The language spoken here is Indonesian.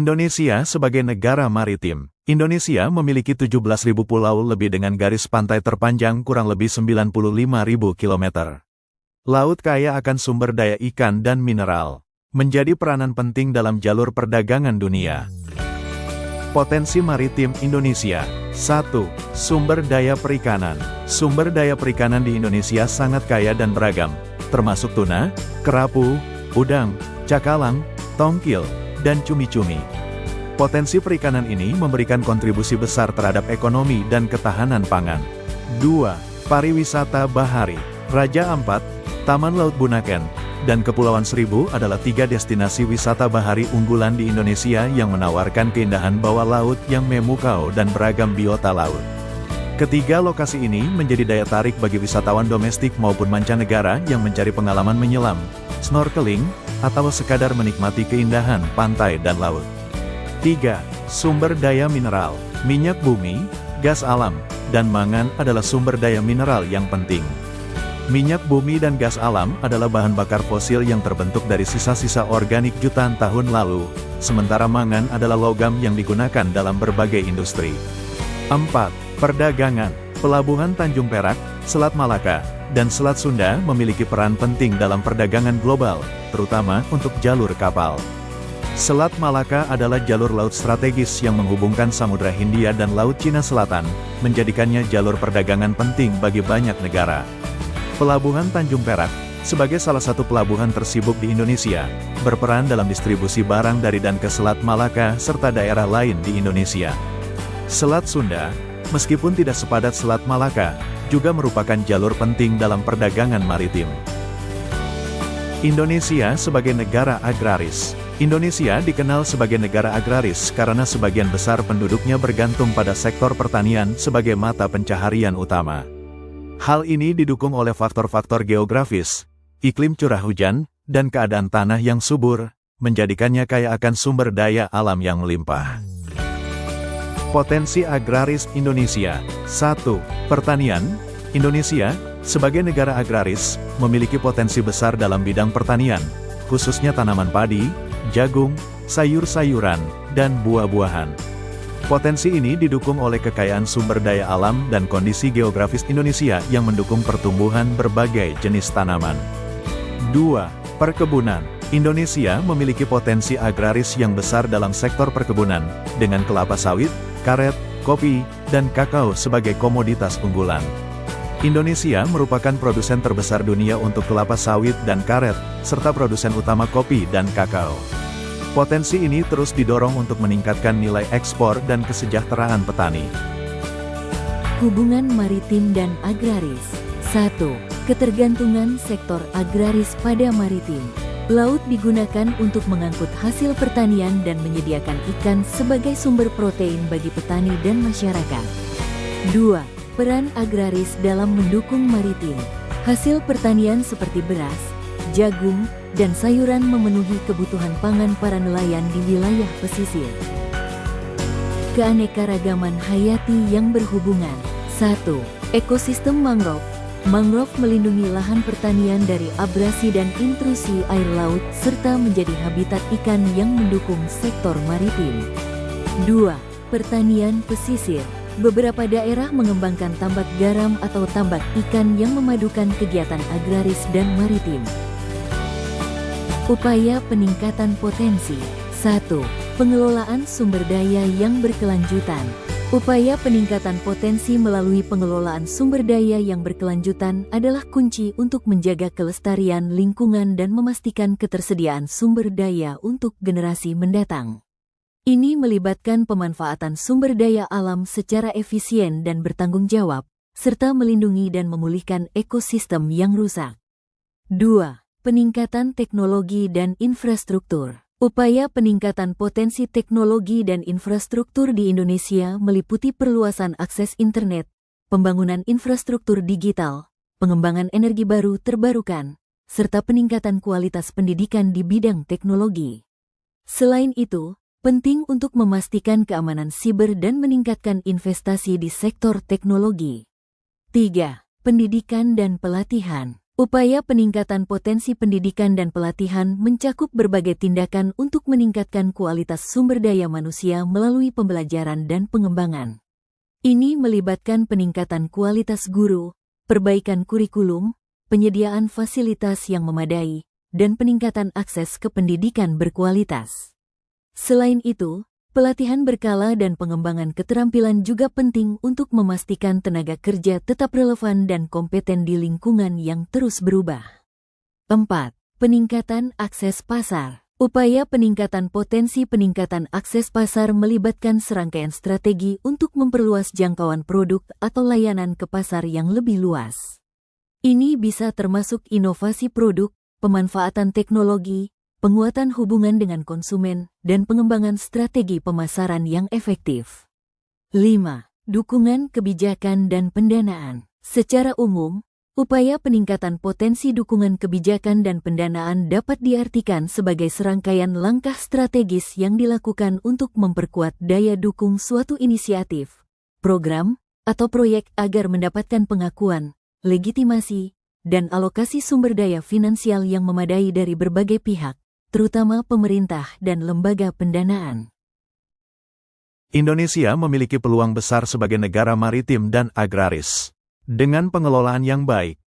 Indonesia sebagai negara maritim. Indonesia memiliki 17.000 pulau lebih dengan garis pantai terpanjang kurang lebih 95.000 km. Laut kaya akan sumber daya ikan dan mineral, menjadi peranan penting dalam jalur perdagangan dunia. Potensi maritim Indonesia. 1. Sumber daya perikanan. Sumber daya perikanan di Indonesia sangat kaya dan beragam, termasuk tuna, kerapu, udang, cakalang, tongkil, dan cumi-cumi. Potensi perikanan ini memberikan kontribusi besar terhadap ekonomi dan ketahanan pangan. 2. Pariwisata bahari. Raja Ampat, Taman Laut Bunaken, dan Kepulauan Seribu adalah 3 destinasi wisata bahari unggulan di Indonesia yang menawarkan keindahan bawah laut yang memukau dan beragam biota laut. Ketiga lokasi ini menjadi daya tarik bagi wisatawan domestik maupun mancanegara yang mencari pengalaman menyelam, snorkeling, atau sekadar menikmati keindahan pantai dan laut. 3. Sumber daya mineral. Minyak bumi, gas alam, dan mangan adalah sumber daya mineral yang penting. Minyak bumi dan gas alam adalah bahan bakar fosil yang terbentuk dari sisa-sisa organik jutaan tahun lalu, sementara mangan adalah logam yang digunakan dalam berbagai industri. 4. Perdagangan. Pelabuhan Tanjung Perak, Selat Malaka, dan Selat Sunda memiliki peran penting dalam perdagangan global, terutama untuk jalur kapal. Selat Malaka adalah jalur laut strategis yang menghubungkan Samudra Hindia dan Laut Cina Selatan, menjadikannya jalur perdagangan penting bagi banyak negara. Pelabuhan Tanjung Perak, sebagai salah satu pelabuhan tersibuk di Indonesia, berperan dalam distribusi barang dari dan ke Selat Malaka serta daerah lain di Indonesia. Selat Sunda, meskipun tidak sepadat Selat Malaka, juga merupakan jalur penting dalam perdagangan maritim. Indonesia sebagai negara agraris. Indonesia dikenal sebagai negara agraris karena sebagian besar penduduknya bergantung pada sektor pertanian sebagai mata pencaharian utama. Hal ini didukung oleh faktor-faktor geografis, iklim curah hujan, dan keadaan tanah yang subur, menjadikannya kaya akan sumber daya alam yang melimpah. Potensi agraris Indonesia. 1. Pertanian. Indonesia, sebagai negara agraris, memiliki potensi besar dalam bidang pertanian, khususnya tanaman padi, jagung, sayur-sayuran, dan buah-buahan. Potensi ini didukung oleh kekayaan sumber daya alam dan kondisi geografis Indonesia yang mendukung pertumbuhan berbagai jenis tanaman. 2. Perkebunan. Indonesia memiliki potensi agraris yang besar dalam sektor perkebunan, dengan kelapa sawit, karet, kopi, dan kakao sebagai komoditas unggulan. Indonesia merupakan produsen terbesar dunia untuk kelapa sawit dan karet, serta produsen utama kopi dan kakao. Potensi ini terus didorong untuk meningkatkan nilai ekspor dan kesejahteraan petani. Hubungan maritim dan agraris. 1. Ketergantungan sektor agraris pada maritim. Laut digunakan untuk mengangkut hasil pertanian dan menyediakan ikan sebagai sumber protein bagi petani dan masyarakat. 2. Peran agraris dalam mendukung maritim. Hasil pertanian seperti beras, jagung, dan sayuran memenuhi kebutuhan pangan para nelayan di wilayah pesisir. Keanekaragaman hayati yang berhubungan. 1. Ekosistem mangrove. Mangrove melindungi lahan pertanian dari abrasi dan intrusi air laut, serta menjadi habitat ikan yang mendukung sektor maritim. 2. Pertanian pesisir. Beberapa daerah mengembangkan tambak garam atau tambak ikan yang memadukan kegiatan agraris dan maritim. Upaya peningkatan potensi. 1. Pengelolaan sumber daya yang berkelanjutan. Upaya peningkatan potensi melalui pengelolaan sumber daya yang berkelanjutan adalah kunci untuk menjaga kelestarian lingkungan dan memastikan ketersediaan sumber daya untuk generasi mendatang. Ini melibatkan pemanfaatan sumber daya alam secara efisien dan bertanggung jawab, serta melindungi dan memulihkan ekosistem yang rusak. 2. Peningkatan teknologi dan infrastruktur. Upaya peningkatan potensi teknologi dan infrastruktur di Indonesia meliputi perluasan akses internet, pembangunan infrastruktur digital, pengembangan energi baru terbarukan, serta peningkatan kualitas pendidikan di bidang teknologi. Selain itu, penting untuk memastikan keamanan siber dan meningkatkan investasi di sektor teknologi. 3. Pendidikan dan pelatihan. Upaya peningkatan potensi pendidikan dan pelatihan mencakup berbagai tindakan untuk meningkatkan kualitas sumber daya manusia melalui pembelajaran dan pengembangan. Ini melibatkan peningkatan kualitas guru, perbaikan kurikulum, penyediaan fasilitas yang memadai, dan peningkatan akses ke pendidikan berkualitas. Selain itu, pelatihan berkala dan pengembangan keterampilan juga penting untuk memastikan tenaga kerja tetap relevan dan kompeten di lingkungan yang terus berubah. 4. Peningkatan akses pasar. Upaya peningkatan potensi peningkatan akses pasar melibatkan serangkaian strategi untuk memperluas jangkauan produk atau layanan ke pasar yang lebih luas. Ini bisa termasuk inovasi produk, pemanfaatan teknologi, penguatan hubungan dengan konsumen, dan pengembangan strategi pemasaran yang efektif. 5. Dukungan kebijakan dan pendanaan. Secara umum, upaya peningkatan potensi dukungan kebijakan dan pendanaan dapat diartikan sebagai serangkaian langkah strategis yang dilakukan untuk memperkuat daya dukung suatu inisiatif, program, atau proyek agar mendapatkan pengakuan, legitimasi, dan alokasi sumber daya finansial yang memadai dari berbagai pihak, terutama pemerintah dan lembaga pendanaan. Indonesia memiliki peluang besar sebagai negara maritim dan agraris. Dengan pengelolaan yang baik,